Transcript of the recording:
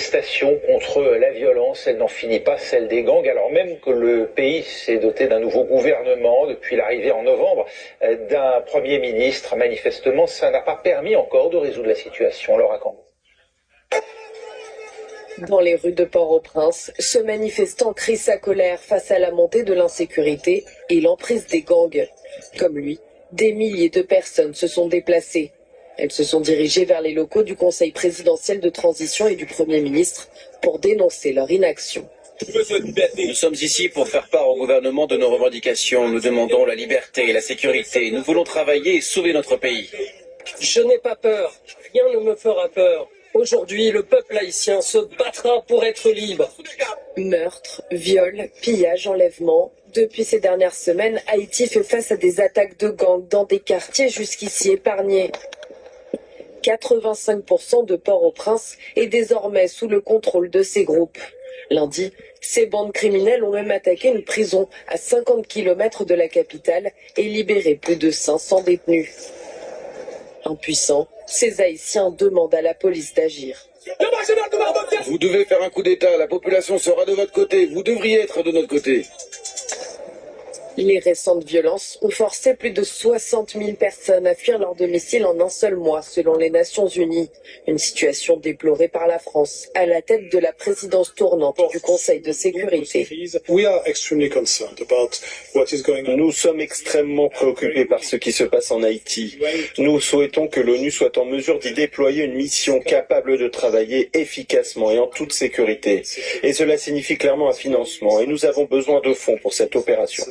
manifestations contre la violence, elle n'en finit pas, celle des gangs, alors même que le pays s'est doté d'un nouveau gouvernement depuis l'arrivée en novembre d'un Premier ministre. Manifestement, ça n'a pas permis encore de résoudre la situation. Laura Cambo. Dans les rues de Port-au-Prince, ce manifestant crie sa colère face à la montée de l'insécurité et l'emprise des gangs. Comme lui, des milliers de personnes se sont déplacées. Elles se sont dirigées vers les locaux du Conseil présidentiel de transition et du Premier ministre pour dénoncer leur inaction. Nous sommes ici pour faire part au gouvernement de nos revendications. Nous demandons la liberté et la sécurité. Nous voulons travailler et sauver notre pays. Je n'ai pas peur. Rien ne me fera peur. Aujourd'hui, le peuple haïtien se battra pour être libre. Meurtres, viols, pillages, enlèvements. Depuis ces dernières semaines, Haïti fait face à des attaques de gangs dans des quartiers jusqu'ici épargnés. 85% de Port-au-Prince est désormais sous le contrôle de ces groupes. Lundi, ces bandes criminelles ont même attaqué une prison à 50 km de la capitale et libéré plus de 500 détenus. Impuissants, ces Haïtiens demandent à la police d'agir. Vous devez faire un coup d'État, la population sera de votre côté, vous devriez être de notre côté. Les récentes violences ont forcé plus de 60 000 personnes à fuir leur domicile en un seul mois, selon les Nations Unies. Une situation déplorée par la France, à la tête de la présidence tournante du Conseil de sécurité. Nous sommes extrêmement préoccupés par ce qui se passe en Haïti. Nous souhaitons que l'ONU soit en mesure d'y déployer une mission capable de travailler efficacement et en toute sécurité. Et cela signifie clairement un financement. Et nous avons besoin de fonds pour cette opération.